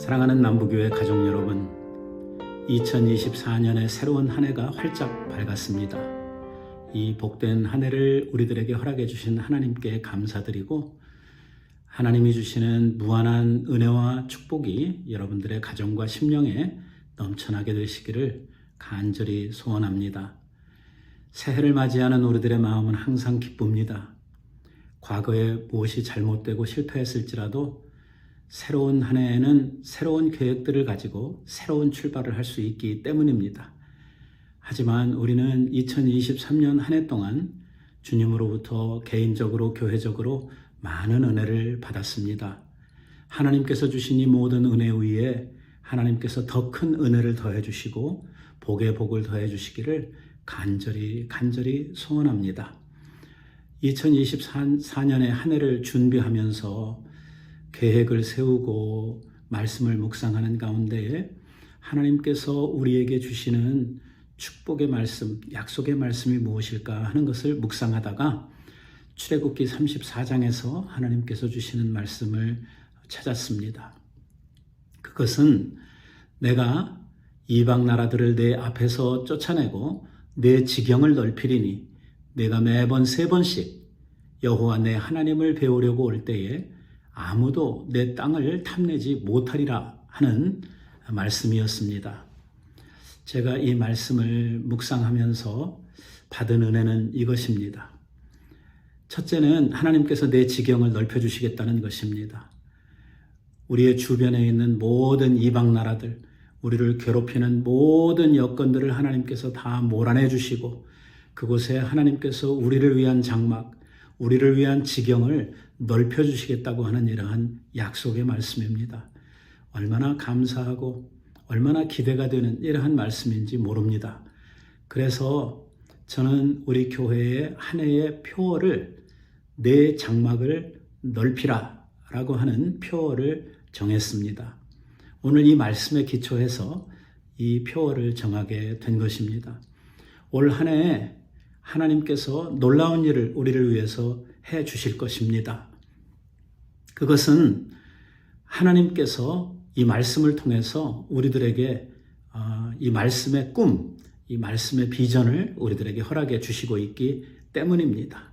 사랑하는 남부교회 가족 여러분, 2024년의 새로운 한 해가 활짝 밝았습니다. 이 복된 한 해를 우리들에게 허락해 주신 하나님께 감사드리고, 하나님이 주시는 무한한 은혜와 축복이 여러분들의 가정과 심령에 넘쳐나게 되시기를 간절히 소원합니다. 새해를 맞이하는 우리들의 마음은 항상 기쁩니다. 과거에 무엇이 잘못되고 실패했을지라도 새로운 한 해에는 새로운 계획들을 가지고 새로운 출발을 할 수 있기 때문입니다. 하지만 우리는 2023년 한 해 동안 주님으로부터 개인적으로 교회적으로 많은 은혜를 받았습니다. 하나님께서 주신 이 모든 은혜 위에 하나님께서 더 큰 은혜를 더해 주시고 복에 복을 더해 주시기를 간절히 소원합니다. 2024년의 한 해를 준비하면서 계획을 세우고 말씀을 묵상하는 가운데에 하나님께서 우리에게 주시는 축복의 말씀, 약속의 말씀이 무엇일까 하는 것을 묵상하다가 출애굽기 34장에서 하나님께서 주시는 말씀을 찾았습니다. 그것은 내가 이방 나라들을 내 앞에서 쫓아내고 내 지경을 넓히리니 내가 매번 3번씩 여호와 내 하나님을 배우려고 올 때에 아무도 내 땅을 탐내지 못하리라 하는 말씀이었습니다. 제가 이 말씀을 묵상하면서 받은 은혜는 이것입니다. 첫째는 하나님께서 내 지경을 넓혀주시겠다는 것입니다. 우리의 주변에 있는 모든 이방 나라들, 우리를 괴롭히는 모든 여건들을 하나님께서 다 몰아내 주시고 그곳에 하나님께서 우리를 위한 장막, 우리를 위한 지경을 넓혀주시겠다고 하는 이러한 약속의 말씀입니다. 얼마나 감사하고 얼마나 기대가 되는 이러한 말씀인지 모릅니다. 그래서 저는 우리 교회의 한 해의 표어를 내 장막을 넓히라 라고 하는 표어를 정했습니다. 오늘 이 말씀에 기초해서 이 표어를 정하게 된 것입니다. 올 한 해에 하나님께서 놀라운 일을 우리를 위해서 해 주실 것입니다. 그것은 하나님께서 이 말씀을 통해서 우리들에게 이 말씀의 꿈, 이 말씀의 비전을 우리들에게 허락해 주시고 있기 때문입니다.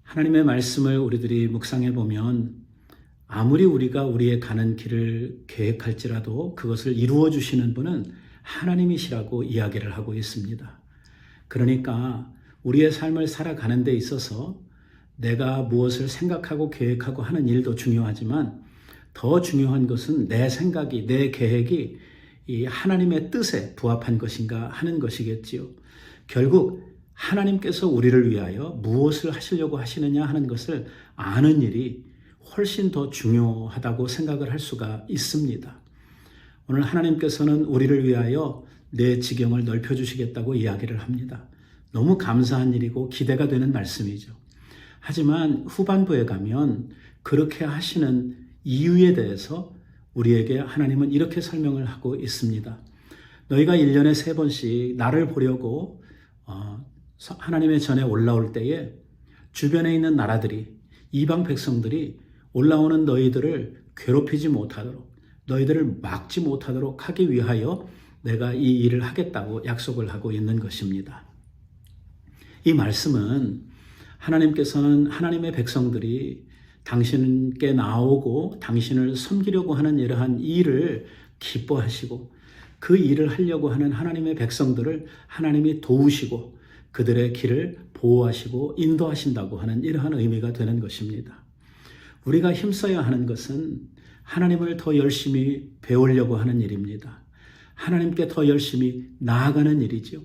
하나님의 말씀을 우리들이 묵상해 보면 아무리 우리가 우리의 가는 길을 계획할지라도 그것을 이루어 주시는 분은 하나님이시라고 이야기를 하고 있습니다. 그러니까 우리의 삶을 살아가는 데 있어서 내가 무엇을 생각하고 계획하고 하는 일도 중요하지만 더 중요한 것은 내 생각이, 내 계획이 이 하나님의 뜻에 부합한 것인가 하는 것이겠지요. 결국 하나님께서 우리를 위하여 무엇을 하시려고 하시느냐 하는 것을 아는 일이 훨씬 더 중요하다고 생각을 할 수가 있습니다. 오늘 하나님께서는 우리를 위하여 내 지경을 넓혀주시겠다고 이야기를 합니다. 너무 감사한 일이고 기대가 되는 말씀이죠. 하지만 후반부에 가면 그렇게 하시는 이유에 대해서 우리에게 하나님은 이렇게 설명을 하고 있습니다. 너희가 1년에 3번씩 나를 보려고 하나님의 전에 올라올 때에 주변에 있는 나라들이, 이방 백성들이 올라오는 너희들을 괴롭히지 못하도록, 너희들을 막지 못하도록 하기 위하여 내가 이 일을 하겠다고 약속을 하고 있는 것입니다. 이 말씀은 하나님께서는 하나님의 백성들이 당신께 나오고 당신을 섬기려고 하는 이러한 일을 기뻐하시고 그 일을 하려고 하는 하나님의 백성들을 하나님이 도우시고 그들의 길을 보호하시고 인도하신다고 하는 이러한 의미가 되는 것입니다. 우리가 힘써야 하는 것은 하나님을 더 열심히 배우려고 하는 일입니다. 하나님께 더 열심히 나아가는 일이죠.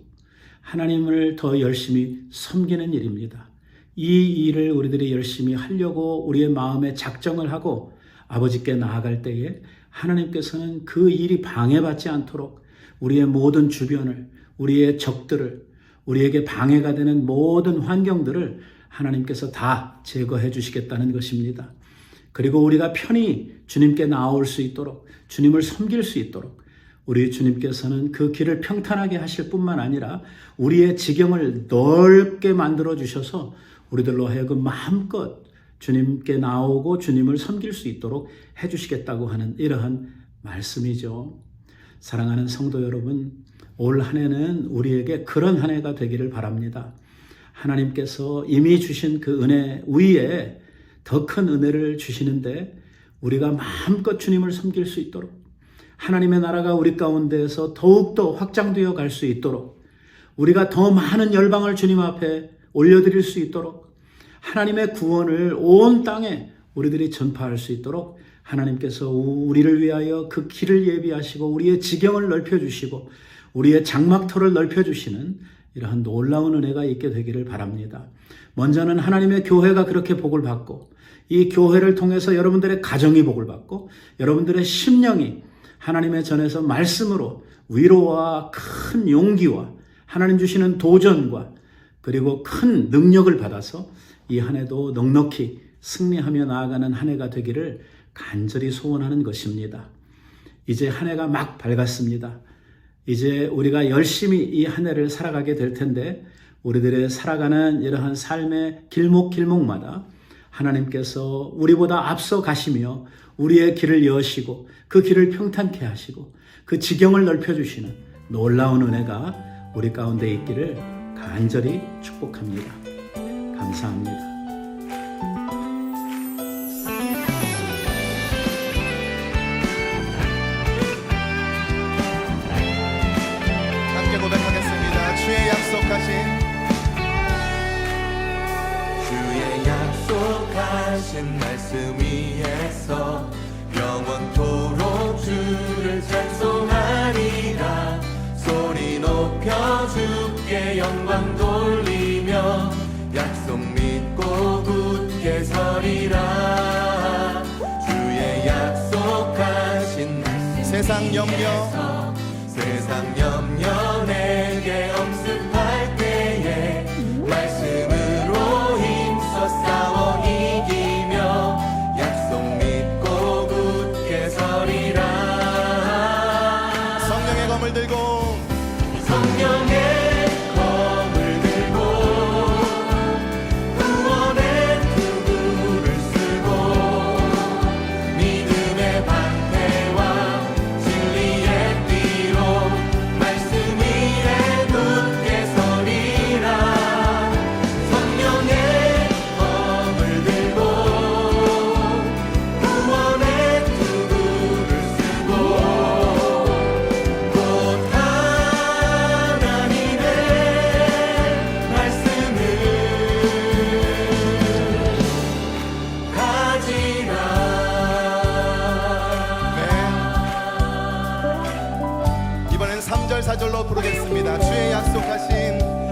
하나님을 더 열심히 섬기는 일입니다. 이 일을 우리들이 열심히 하려고 우리의 마음에 작정을 하고 아버지께 나아갈 때에 하나님께서는 그 일이 방해받지 않도록 우리의 모든 주변을, 우리의 적들을, 우리에게 방해가 되는 모든 환경들을 하나님께서 다 제거해 주시겠다는 것입니다. 그리고 우리가 편히 주님께 나올 수 있도록, 주님을 섬길 수 있도록 우리 주님께서는 그 길을 평탄하게 하실 뿐만 아니라 우리의 지경을 넓게 만들어 주셔서 우리들로 하여금 마음껏 주님께 나오고 주님을 섬길 수 있도록 해주시겠다고 하는 이러한 말씀이죠. 사랑하는 성도 여러분, 올 한 해는 우리에게 그런 한 해가 되기를 바랍니다. 하나님께서 이미 주신 그 은혜 위에 더 큰 은혜를 주시는데 우리가 마음껏 주님을 섬길 수 있도록, 하나님의 나라가 우리 가운데에서 더욱더 확장되어 갈 수 있도록, 우리가 더 많은 열방을 주님 앞에 올려드릴 수 있도록, 하나님의 구원을 온 땅에 우리들이 전파할 수 있도록 하나님께서 우리를 위하여 그 길을 예비하시고 우리의 지경을 넓혀주시고 우리의 장막터를 넓혀주시는 이러한 놀라운 은혜가 있게 되기를 바랍니다. 먼저는 하나님의 교회가 그렇게 복을 받고, 이 교회를 통해서 여러분들의 가정이 복을 받고, 여러분들의 심령이 하나님의 전에서 말씀으로 위로와 큰 용기와 하나님 주시는 도전과 그리고 큰 능력을 받아서 이 한 해도 넉넉히 승리하며 나아가는 한 해가 되기를 간절히 소원하는 것입니다. 이제 한 해가 막 밝았습니다. 이제 우리가 열심히 이 한 해를 살아가게 될 텐데, 우리들의 살아가는 이러한 삶의 길목길목마다 하나님께서 우리보다 앞서 가시며 우리의 길을 여시고 그 길을 평탄케 하시고 그 지경을 넓혀주시는 놀라운 은혜가 우리 가운데 있기를 간절히 축복합니다. 감사합니다. 함께 고백하겠습니다. 주의 약속하신 말씀 위에서 영원토록 주를 찬송하리라. 소리 높여 주께 영광 돌리며 약속 믿고 굳게 서리라. 주의 약속하신 말씀 세상 염려 내게 엄습할 때에 말씀으로 힘써 싸워 이기며 약속 믿고 굳게 서리라. 성령의 검을 들고 구원의 투구를 쓰고 믿음의 방패와 진리의 띠로 말씀 위에 굳게 서리라. 성령의 검을 들고 구원의 투구를 쓰고 곧 하나님의 말씀을 가지라. 이번엔 3절 4절로 부르겠습니다. 주의 약속하신